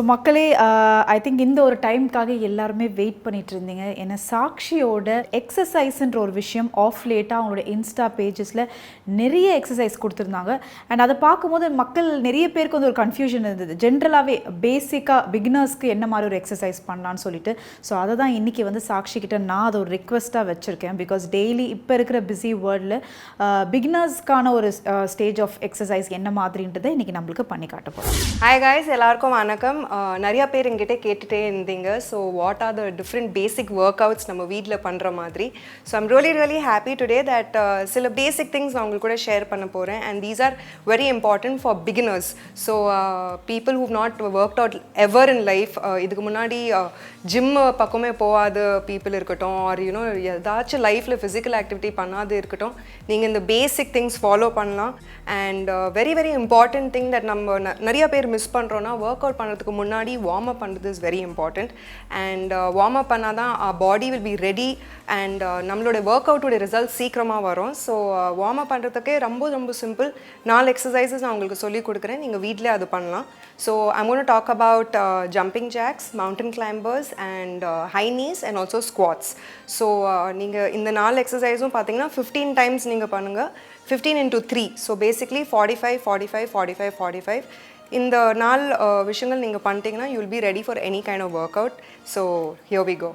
மக்களே I think இந்த ஒரு டைம்க்காக எல்லாருமே வெயிட் பண்ணிட்டு இருந்தீங்க. ஏன்னா சாக்ஷியோட எக்ஸசைஸ்ன்ற ஒரு விஷயம் ஆஃப் லேட்டாக அவங்களோட இன்ஸ்டா பேஜஸில் நிறைய எக்ஸசைஸ் கொடுத்துருந்தாங்க. அண்ட் அதை பார்க்கும்போது மக்கள் நிறைய பேருக்கு வந்து ஒரு கன்ஃபியூஷன் இருந்தது. ஜென்ரலாகவே பேசிக்காக பிகினர்ஸ்க்கு என்ன மாதிரி ஒரு எக்ஸசைஸ் பண்ணலான்னு சொல்லிட்டு. ஸோ அதை தான் இன்றைக்கி வந்து சாக்ஷி கிட்ட நான் அதை ஒரு ரிக்வெஸ்ட்டாக வச்சுருக்கேன். பிகாஸ் டெய்லி இப்போ இருக்கிற பிஸி வேர்ல்டில் பிகினர்ஸ்க்கான ஒரு ஸ்டேஜ் ஆஃப் எக்ஸசைஸ் என்ன மாதிரின்றதை இன்றைக்கி நம்மளுக்கு பண்ணி காட்ட போகிறோம். ஹாய் காய்ஸ், எல்லாருக்கும் வணக்கம். நிறைய பேர் எங்கிட்ட கேட்டுகிட்டே இருந்தீங்க. So what are the different basic workouts நம்ம வீட்டில் பண்ணுற மாதிரி. So I'm really happy today that சில பேசிக் திங்ஸ் நான் உங்களுக்கு கூட ஷேர் பண்ண போகிறேன். And these are very important for beginners. So people who've not worked out ever in life. இதுக்கு முன்னாடி ஜிம் பக்கமே போகாத பீப்புள் இருக்கட்டும், ஆர் யூனோ ஏதாச்சும் லைஃப்பில் ஃபிசிக்கல் ஆக்டிவிட்டி பண்ணாது இருக்கட்டும், நீங்கள் இந்த பேசிக் திங்ஸ் ஃபாலோ பண்ணலாம். And very important thing that நம்ம நிறைய பேர் மிஸ் பண்ணுறோன்னா, ஒர்க் அவுட் பண்ணுறதுக்கு முன்னாடி வார்ம் அப் பண்ணுறது is very important. And warm up பண்ணால் தான் பாடி வில் பி ரெடி அண்ட் நம்மளோட ஒர்க் அவுட்டோட ரிசல்ட் சீக்கிரமாக வரும். ஸோ வார்ம் அப் பண்ணுறதுக்கே ரொம்ப சிம்பிள் 4 எக்ஸசைசஸ் நான் உங்களுக்கு சொல்லிக் கொடுக்குறேன். நீங்கள் வீட்டிலே அது பண்ணலாம். So I'm gonna talk about jumping jacks, mountain climbers and high knees and also squats. So நீங்கள் இந்த 4 எக்ஸசைஸும் பார்த்தீங்கன்னா 15 டைம்ஸ் நீங்கள் பண்ணுங்கள். 15 into 3. So basically 45. இந்த 4 விஷயங்கள் நீங்கள் பண்ணிட்டீங்கன்னா you will be ready for any kind of workout. So here we go.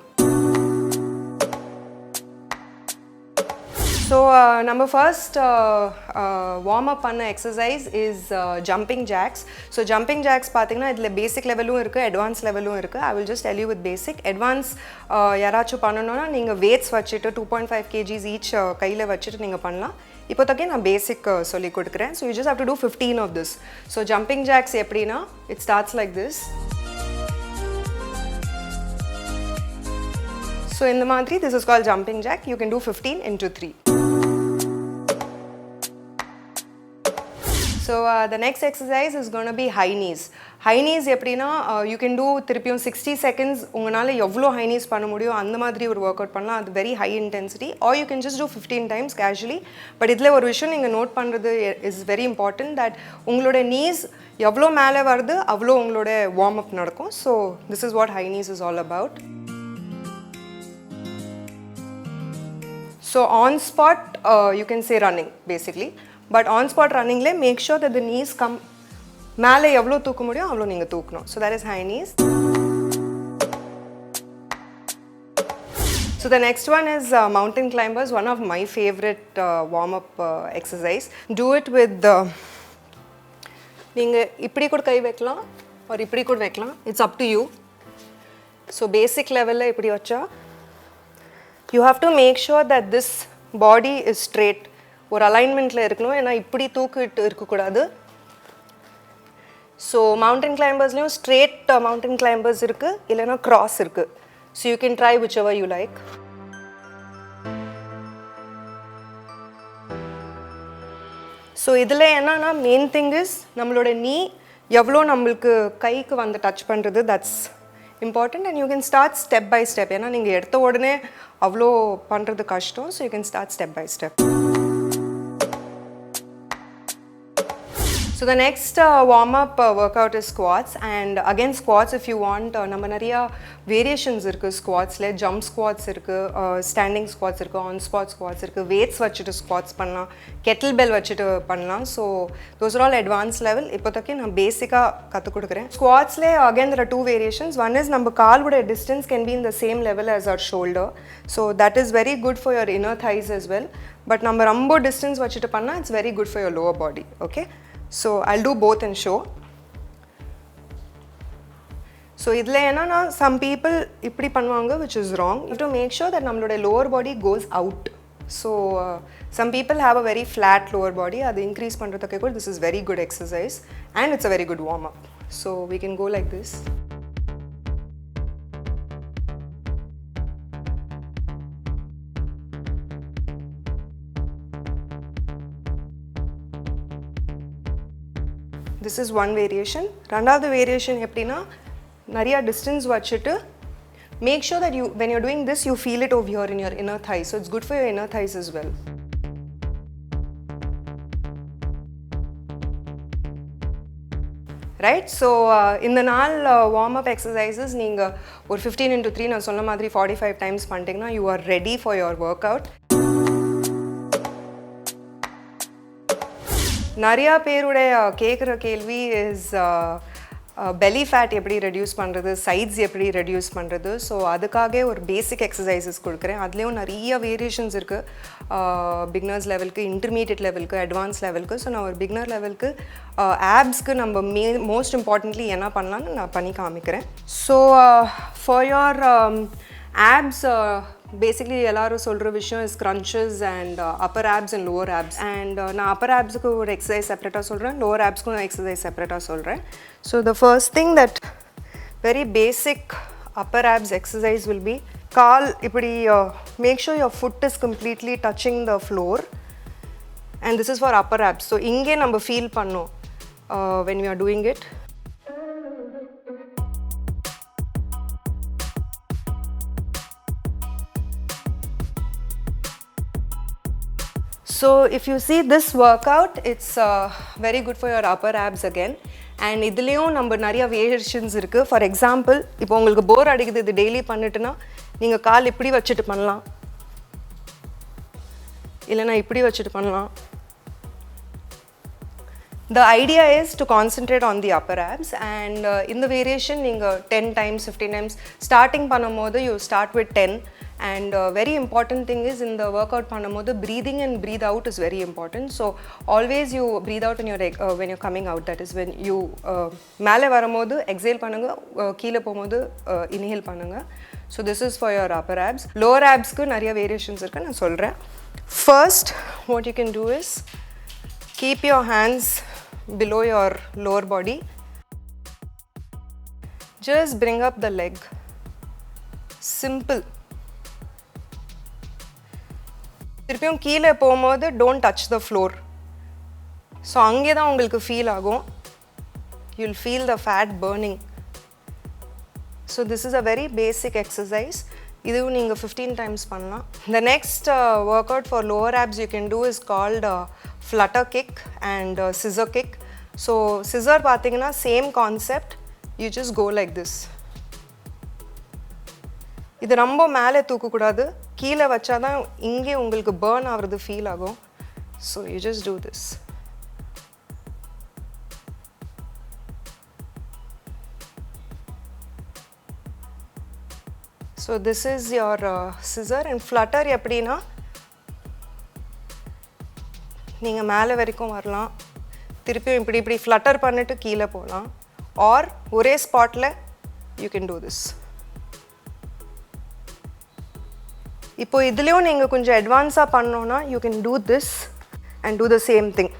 So நம்ம ஃபர்ஸ்ட் வார்ம் அப் பண்ண exercise is jumping jacks. So jumping jacks பார்த்தீங்கன்னா இதில் பேசிக் லெவலும் இருக்குது, அட்வான்ஸ் லெவலும் இருக்குது. I will just tell you with basic. Advance யாராச்சும் பண்ணணுன்னா நீங்கள் வெயிட்ஸ் வச்சுட்டு 2.5 kgs ஈச் கையில் வச்சுட்டு நீங்கள் பண்ணலாம். இப்போதைக்கு நான் பேசிக் சொல்லி கொடுக்குறேன். So you just have to do 15 of this. So jumping jacks எப்படின்னா, it starts like this. So இந்த மாதிரி this is called jumping jack. You can do 15 into 3. So the next exercise is going to be high knees. High knees எப்படின்னா, you can do திருப்பியும் 60 seconds. உங்களால் எவ்வளோ high knees பண்ண முடியும் அந்த மாதிரி ஒரு ஒர்க் அவுட் பண்ணலாம். அது very high intensity. Or you can just do 15 times casually. But இதில் ஒரு விஷயம் நீங்கள் நோட் பண்ணுறது இஸ் வெரி இம்பார்ட்டன்ட், தட் உங்களோட நீஸ் எவ்வளோ மேலே வருது அவ்வளோ உங்களோட வார்ம் அப் நடக்கும். So this is what high knees is all about. So on spot you can say running basically. But on spot running le make sure that the knees come மேலே எவ்வளோ தூக்க முடியும் அவ்வளோ நீங்கள் தூக்கணும். So that is high knees. So the next one is mountain climbers, one of my favorite warm-up exercise. Do it with நீங்கள் இப்படி கூட கை வைக்கலாம் ஒரு இப்படி கூட வைக்கலாம். It's up to you. So basic level இப்படி வச்சா you have to make sure that this body is straight. ஒரு அலைன்மெண்ட்டில் இருக்கணும். ஏன்னா இப்படி தூக்கிட்டு இருக்கக்கூடாது. ஸோ மவுண்டன் கிளைம்பர்ஸ்லேயும் ஸ்ட்ரெயிட் மவுண்டன் கிளைம்பர்ஸ் இருக்குது, இல்லைன்னா க்ராஸ் இருக்குது. So you can try whichever you like. So இதில் என்னன்னா மெயின் திங் இஸ் நம்மளோட நீ எவ்வளோ நம்மளுக்கு கைக்கு வந்து டச் பண்ணுறது, that's important. And you can start step by step. ஏன்னா நீங்கள் எடுத்த உடனே அவ்வளோ பண்ணுறது கஷ்டம். So you can start step by step. So the next warm-up workout is squats. And again squats, if you want, நம்ம நிறையா வேரியேஷன்ஸ் இருக்குது ஸ்குவாட்ஸில். ஜம்ப் ஸ்குவாட்ஸ் இருக்குது, ஸ்டாண்டிங் ஸ்குவாட்ஸ் இருக்குது, ஆன் ஸ்பாட் ஸ்குவாட்ஸ் இருக்குது, வெயிட்ஸ் வச்சுட்டு ஸ்குவாட்ஸ் பண்ணலாம், கெட்டில் பெல் வச்சுட்டு பண்ணலாம். So those are all advance level. இப்போதைக்கு நான் பேசிக்காக கற்றுக் கொடுக்குறேன். ஸ்குவாட்ஸில் again there are 2 variations. One is நம்ம காலோட distance can be in the same level as our shoulder. So that is very good for your inner thighs as well. But நம்ம ரொம்ப distance வச்சுட்டு பண்ணால் it's very good for your lower body. Okay. So I'll do both and show. So இதில் என்னன்னா some people இப்படி பண்ணுவாங்க, which is wrong. You have to make sure that நம்மளோட lower body goes out. So some people have a very flat lower body. அது increase பண்ணுறதுக்கு கூட this is very good exercise and it's a very good warm up. So we can go like this. This is one variation. ரெண்டாவது variation எப்படின்னா, நிறையா distance வச்சுட்டு make sure that when you're doing this you feel it over here in your inner thighs. So it's good for your inner thighs as well. right? So இந்த நாள் warm up exercises நீங்கள் ஒரு 15 into 3 நான் சொன்ன மாதிரி 45 times பண்ணிட்டீங்கன்னா you are ready for your workout. நிறையா பேருடைய கேட்குற கேள்வி இஸ் belly fat எப்படி ரெடியூஸ் பண்ணுறது, சைட்ஸ் எப்படி ரெடியூஸ் பண்ணுறது. ஸோ அதுக்காக ஒரு பேசிக் எக்ஸசைசஸ் கொடுக்குறேன். அதுலேயும் நிறைய வேரியேஷன்ஸ் இருக்குது, பிகினர்ஸ் லெவலுக்கு, இன்டர்மீடியட் லெவலுக்கு, அட்வான்ஸ் லெவலுக்கு. ஸோ நான் ஒரு பிகினர் லெவலுக்கு ஆப்ஸ்க்கு நம்ம மோஸ்ட் இம்பார்ட்டன்ட்லி என்ன பண்ணலான்னு நான் பண்ணி காமிக்கிறேன். So for your apps basically எல்லாரும் சொல்கிற விஷயம் is crunches and upper abs and lower apps. And நான் அப்பர் ஆப்ஸுக்கு ஒரு எக்ஸசைஸ் செப்பரேட்டாக சொல்கிறேன், லோவர் ஆப்ஸ்க்கும் எக்ஸசைஸ் செப்பரேட்டாக சொல்கிறேன். So the first thing that very basic upper abs exercise will be call இப்படி make sure your foot is completely touching the floor and this is for upper abs. So இங்கே நம்ம feel பண்ணோம் when you are doing it. So if you see this workout, it's very good for your upper abs again. And இதுலேயும் நம்ம நிறைய variations இருக்குது. For example, இப்போ உங்களுக்கு போர் அடிக்குது, இது டெய்லி பண்ணிட்டுனா நீங்கள் கால் இப்படி வச்சுட்டு பண்ணலாம், இல்லைனா இப்படி வச்சுட்டு பண்ணலாம். The idea is to concentrate on the upper abs and in the variation நீங்கள் 10 times 15 times starting பண்ணும்போது you start with 10. And very important thing is in the workout பண்ணும்போது breathing and breathe out is very important. So always you breathe out when you're coming out, that is when you மேலே வரும்போது exhale பண்ணுங்க, கீழே போகும்போது inhale பண்ணுங்க. So this is for your upper abs. Lower absக்கு நிறைய variations இருக்கு, நான் சொல்கிறேன். First what you can do is keep your hands below your lower body. Just bring up the leg. Simple. திருப்பியும் கீழே போகும்போது don't touch the floor. So அங்கே தான் உங்களுக்கு ஃபீல் ஆகும், you'll feel the fat burning. So this is a very basic exercise. இதுவும் நீங்கள் 15 times பண்ணலாம். The next workout for lower abs you can do is called flutter kick and scissor kick. So scissor பார்த்தீங்கன்னா same concept, you just go like this. இது ரொம்ப மேலே தூக்கக்கூடாது, கீழே வச்சா தான் இங்கே உங்களுக்கு பர்ன் ஆகிறது ஃபீல் ஆகும். So you just do this. So this is your scissor. And flutter எப்படின்னா நீங்கள் மேலே வரைக்கும் வரலாம், திருப்பியும் இப்படி இப்படி ஃப்ளட்டர் பண்ணிவிட்டு கீழே போகலாம், ஆர் ஒரே ஸ்பாட்டில் யூ கேன் டூ திஸ். இப்போ இதுலேயும் நீங்கள் கொஞ்சம் அட்வான்ஸாக பண்ணோன்னா you can do this and do the same thing.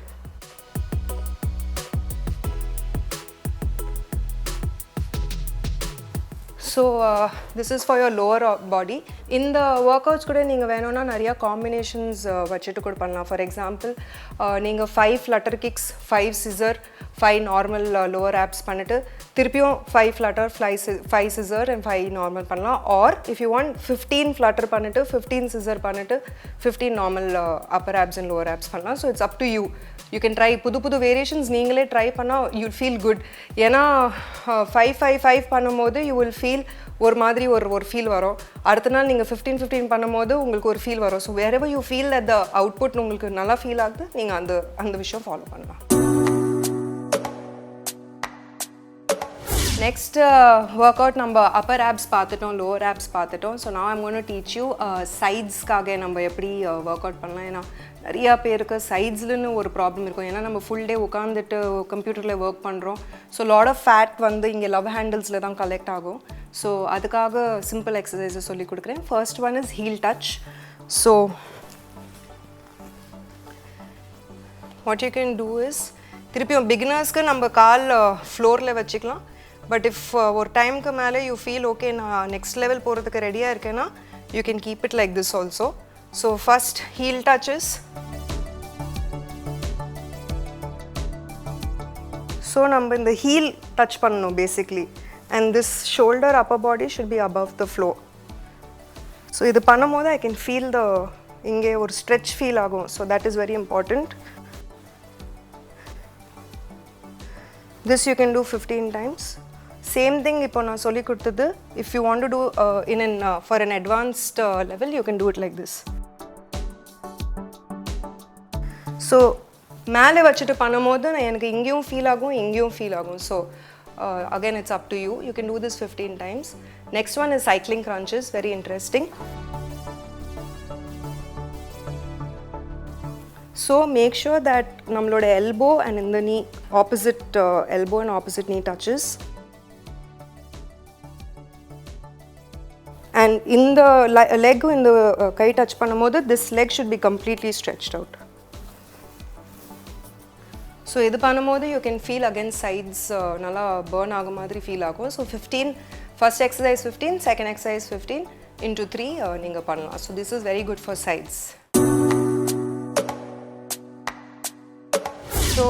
So this is for your lower body. இந்த ஒர்க் அவுட்ஸ் கூட நீங்கள் வேணும்னா நிறையா காம்பினேஷன்ஸ் வச்சுட்டு கூட பண்ணலாம். ஃபார் எக்ஸாம்பிள், நீங்கள் 5 flutter kicks, 5 scissor, 5 normal lower abs பண்ணிவிட்டு திருப்பியும் 5 flutter, 5 scissor and 5 நார்மல் பண்ணலாம். Or if you want 15 flutter பண்ணிவிட்டு 15 scissor பண்ணிவிட்டு 15 normal upper abs and lower abs பண்ணலாம். So it's up to you. You can try புது புது variations நீங்களே try பண்ணால் யூ ஃபீல் குட். ஏன்னா 5-5-5 பண்ணும்போது யூ வில் ஃபீல் ஒரு மாதிரி ஒரு ஃபீல் வரும். அடுத்த நாள் நீங்கள் 15-15 பண்ணும்போது உங்களுக்கு ஒரு ஃபீல் வரும். So wherever you feel at the output உங்களுக்கு நல்லா ஃபீல் ஆகுது, நீங்கள் அந்த விஷயம் ஃபாலோ பண்ணலாம். நெக்ஸ்ட் ஒர்க் அவுட் நம்ம அப்பர் ஆப்ஸ் பார்த்துட்டோம், லோவர் ஆப்ஸ் பார்த்துட்டோம். ஸோ நான் I'm going to teach you சைட்ஸ்க்காக நம்ம எப்படி ஒர்க் அவுட் பண்ணலாம். ஏன்னா நிறையா பேருக்கு சைட்ஸ்லன்னு ஒரு ப்ராப்ளம் இருக்கும். ஏன்னா நம்ம ஃபுல் டே உட்காந்துட்டு கம்ப்யூட்டரில் ஒர்க் பண்ணுறோம். ஸோ லாட் ஆஃப் ஃபேட் வந்து இங்கே லவ் ஹேண்டில்ஸில் தான் கலெக்ட் ஆகும். ஸோ அதுக்காக சிம்பிள் எக்ஸசைஸை சொல்லி கொடுக்குறேன். First one is heel touch. So what you can do is, திருப்பியும் பிகினர்ஸ்க்கு நம்ம கால் ஃப்ளோரில் வச்சுக்கலாம். பட் இஃப் ஒரு டைமுக்கு மேலே யூ ஃபீல் ஓகே நான் நெக்ஸ்ட் லெவல் போகிறதுக்கு ரெடியாக இருக்கேன்னா you can keep it like this also. So first heel touches. So நம்ம இந்த ஹீல் டச் பண்ணணும் basically. And this shoulder upper body should be above the floor. So இது பண்ணும் போது ஐ கேன் ஃபீல் த இங்கே ஒரு ஸ்ட்ரெச் ஃபீல் ஆகும். So that is very important. This you can do 15 times. Same thing இப்போ நான் சொல்லி கொடுத்தது, if you want to do for an advanced level, you can do it like this. So மேலே வச்சுட்டு பண்ணும்போது எனக்கு இங்கேயும் ஃபீல் ஆகும், இங்கேயும் ஃபீல் ஆகும். So again it's up to you. You can do this 15 times. Next one is cycling crunches, very interesting. So make sure that நம்மளோட elbow and in the knee, opposite elbow and opposite knee touches. And in the leg, in the kai touch பண்ணும்போது, this leg should be completely stretched out. So இது பண்ணும்போது you can feel again sides நல்லா burn ஆகும் மாதிரி feel ஆகும். So 15, first exercise 15, second exercise 15 into 3 நீங்க பண்ணலாம். So this is very good for sides. So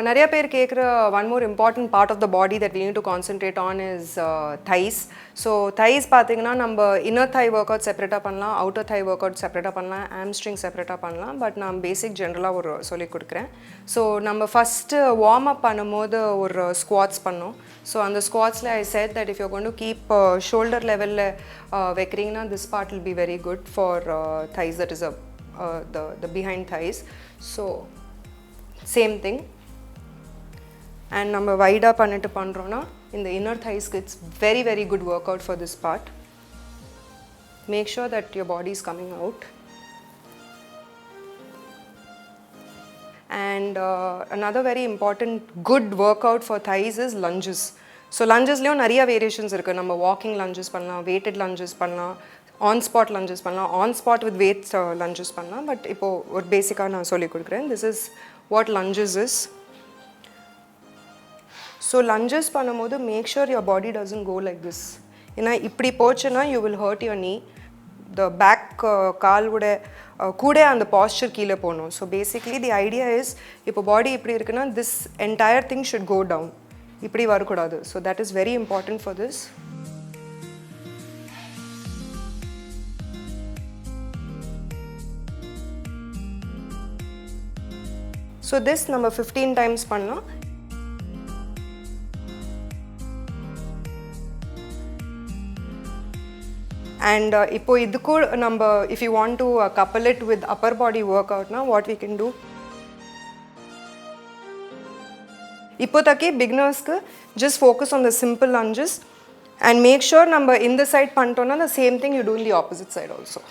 நிறைய பேர் கேட்குற one more important part of the body that we need to concentrate on is thighs. So thighs பார்த்தீங்கன்னா நம்ம inner thigh workout செப்பரேட்டாக பண்ணலாம், outer thigh workout செப்பரேட்டாக பண்ணலாம், hamstring செப்பரேட்டாக பண்ணலாம். பட் நான் பேசிக் ஜென்ரலாக ஒரு சொல்லி கொடுக்குறேன். ஸோ நம்ம ஃபஸ்ட்டு வார்ம் அப் பண்ணும்போது ஒரு ஸ்குவாட்ஸ் பண்ணோம். ஸோ அந்த ஸ்குவாட்ஸில் I said that if you're going to keep shoulder லெவலில் வைக்கிறீங்கன்னா this part will be very good for thighs, that is the behind thighs. So same thing. And நம்ம வைடாக பண்ணிட்டு பண்ணுறோன்னா in the inner thighs, it's very very good workout for this part. Make sure that your body is coming out. And another very important good workout for thighs is lunges. So lungesலயும் நிறைய variations இருக்குது. நம்ம walking lunges பண்ணலாம், weighted lunges பண்ணலாம், on spot lunges பண்ணலாம், on spot with weights lunges பண்ணலாம். But இப்போது ஒரு பேசிக்காக நான் சொல்லி கொடுக்குறேன். This is what lunges is. So lunges பண்ணும்போது make sure your body doesn't go like this. ஏன்னா இப்படி போச்சுன்னா you will hurt your knee. The back காலோட கூட அந்த posture கீழே போகணும். So basically the idea is இப்போ body இப்படி இருக்குன்னா this entire thing should go down. இப்படி வரக்கூடாது. So that is very important for this. So this நம்ம 15 times பண்ணலாம். And இப்போ இதுக்கு நம்ம if you want to couple it with upper body workout na, what we can do, இப்போதைக்கு beginnersக்கு just focus on the simple lunges and make sure நம்ம இந்த side பண்ணிட்டோம்னா the same thing you do in the opposite side also.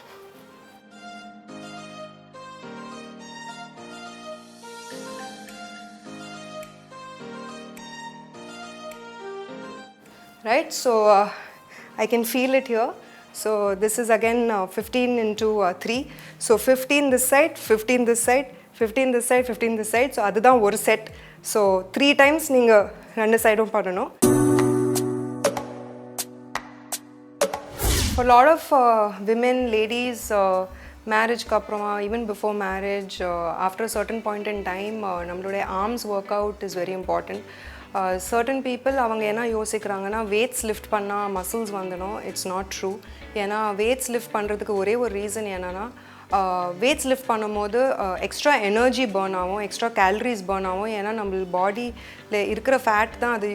Right, so I can feel it here. So this is again 15 into 3. So 15 this side, 15 this side, 15 this side, 15 this side. So அதுதான் ஒரு set. So 3 times நீங்க ரெண்டு சைடும் பண்ணணும். For a lot of women, ladies, marriage அப்புறமா, even before marriage, after a certain point in time, நம்மளுடைய arms workout is very important. Certain people அவங்க என்ன யோசிக்கிறாங்கன்னா weights lift பண்ணால் muscles வந்துடும். It's not true. ஏன்னா weights lift பண்ணுறதுக்கு ஒரே ஒரு ரீசன் என்னென்னா weights lift பண்ணும்போது எக்ஸ்ட்ரா எனர்ஜி பர்ன் ஆகும், எக்ஸ்ட்ரா கேலரிஸ் பர்ன் ஆகும். ஏன்னா நம்ம பாடியில் இருக்கிற ஃபேட் தான் அது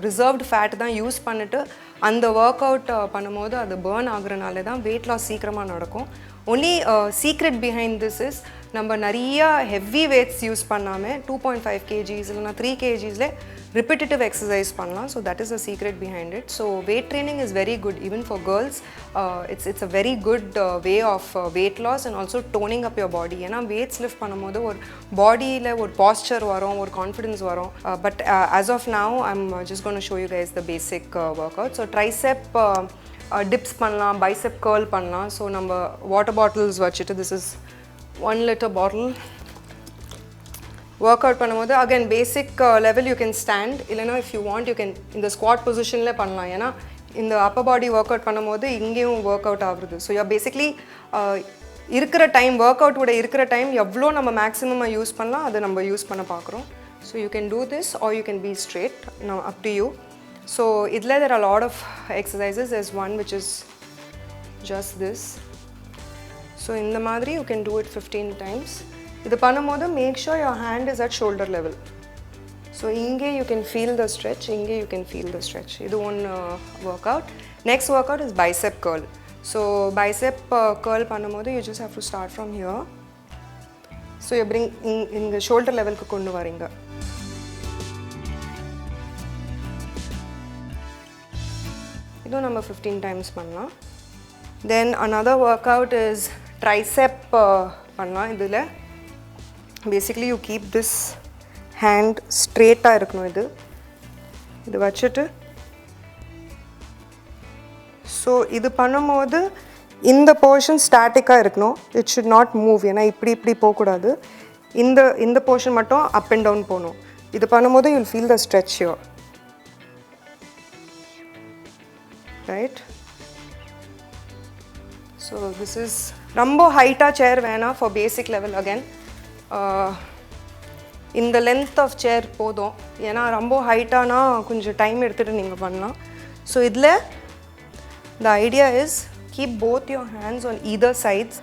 ரிசர்வ்டு ஃபேட் தான் யூஸ் பண்ணிட்டு அந்த ஒர்க் அவுட் பண்ணும்போது அது பர்ன் ஆகுறனால தான் வெயிட் லாஸ் சீக்கிரமாக நடக்கும். Only secret behind this is நம்ம நிறைய ஹெவி வெயிட்ஸ் யூஸ் பண்ணாமல் 2.5 kgs இல்லைனா 3 kgsல repetitive exercise பண்ணலாம். So that is the secret behind it. So weight training is very good even for girls. It's a very good way of weight loss and also toning up your body. ஏன்னா weights lift பண்ணும்போது ஒரு பாடியில் ஒரு posture வரும், ஒரு confidence வரும். But as of now, I'm just going to show you guys the basic workout. So tricep dips பண்ணலாம், bicep curl பண்ணலாம். So நம்ம water bottles வச்சுட்டு, this is 1 liter bottle. Workout பண்ணும்போது again basic level you can stand, இல்லைனா if you want you can in the squat positionல பண்ணலாம். ஏன்னா இந்த upper body workout பண்ணும்போது இங்கேயும் workout ஆகுது. So you're basically இருக்கிற டைம் workout ஓட இருக்கிற டைம் எவ்வளோ நம்ம மேக்ஸிமமாக யூஸ் பண்ணலாம் அதை நம்ம யூஸ் பண்ண பார்க்குறோம். So you can do this or you can be straight, now up to you. So இதில் there are a lot of exercises. There's one which is just this. So இந்த மாதிரி you can do it 15 times. இது பண்ணும்போது make sure your hand is at shoulder level. So So inge you can feel the stretch, inge you can feel the stretch. Idu one workout. Next workout is bicep curl. So bicep curl பண்ணும்போது you just have to start from here. So you bring in the shoulder level ku kondu varinga. Idu number 15 times பண்ணலாம். Then another workout is tricep பண்ணலாம். இதுல basically you keep this hand straight ah irukணும் இது வச்சிட்டு so இது பண்ணும்போது இந்த portion static ah இருக்கணும். It should not move. ஏனா இப்படி போக கூடாது. இந்த portion மட்டும் up and down போணும். இது பண்ணும்போது you will feel the stretch here. Right? So this is ரொம்ப height ah chair வேணா for basic level again. In the length of chair போதும். ஏனா ரொம்ப height ஆனா கொஞ்சம் டைம் எடுத்துட்டு நீங்க பண்ணலாம். So இதுல the idea is keep both your hands on either sides.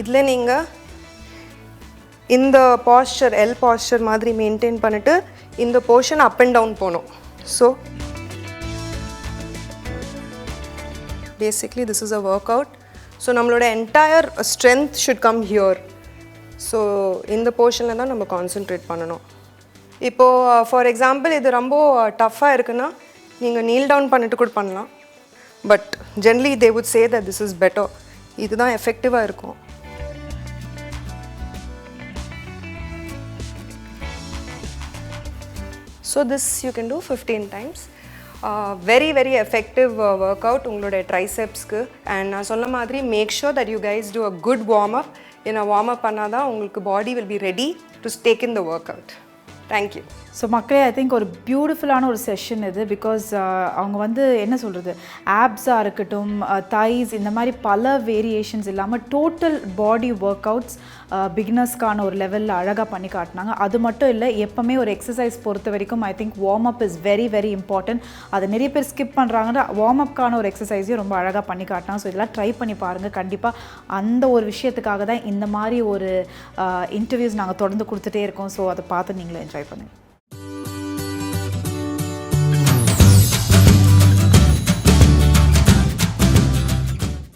இதுல நீங்க இந்த posture L posture மாதிரி maintain பண்ணிட்டு இந்த portion up and down போணும். So basically this is a workout. So நம்மளோட entire strength should come here. So இந்த portionல தான் நம்ம concentrate பண்ணணும். இப்போ for example இது ரொம்ப டஃபா இருக்குன்னா நீங்க kneel down பண்ணிட்டு கூட பண்ணலாம். But generally they would say that this is better. இதுதான் effective-ஆ இருக்கும். So this you can do 15 times. Very very effective workout உங்களோட tricepsக்கு and நான் சொன்ன மாதிரி make sure that you guys do a good warm up. In a warm up பண்ணாதான் உங்களுக்கு body will be ready to take in the workout. Thank you. So மக்களே I think ஒரு பியூட்டிஃபுல்லான ஒரு செஷன் இது பிகாஸ் அவங்க வந்து என்ன சொல்கிறது ஆப்ஸாக இருக்கட்டும் தைஸ் இந்த மாதிரி பல வேரியேஷன்ஸ் இல்லாமல் டோட்டல் பாடி ஒர்க் அவுட்ஸ் பிகினர்ஸ்க்கான ஒரு லெவலில் அழகாக பண்ணி காட்டினாங்க. அது மட்டும் இல்லை எப்போவுமே ஒரு எக்ஸசைஸ் பொறுத்த வரைக்கும் I think warm up is very very important. அதை நிறைய பேர் ஸ்கிப் பண்ணுறாங்கன்னா வார்ம் அப்கான ஒரு எக்ஸசைஸையும் ரொம்ப அழகாக பண்ணி காட்டினாங்க. ஸோ இதெல்லாம் ட்ரை பண்ணி பாருங்கள். கண்டிப்பாக அந்த ஒரு விஷயத்துக்காக தான் இந்த மாதிரி ஒரு இன்டர்வியூஸ் நாங்கள் தொடர்ந்து கொடுத்துட்டே இருக்கோம். ஸோ அதை பார்த்து நீங்களே என்ஜாய் பண்ணுங்கள்.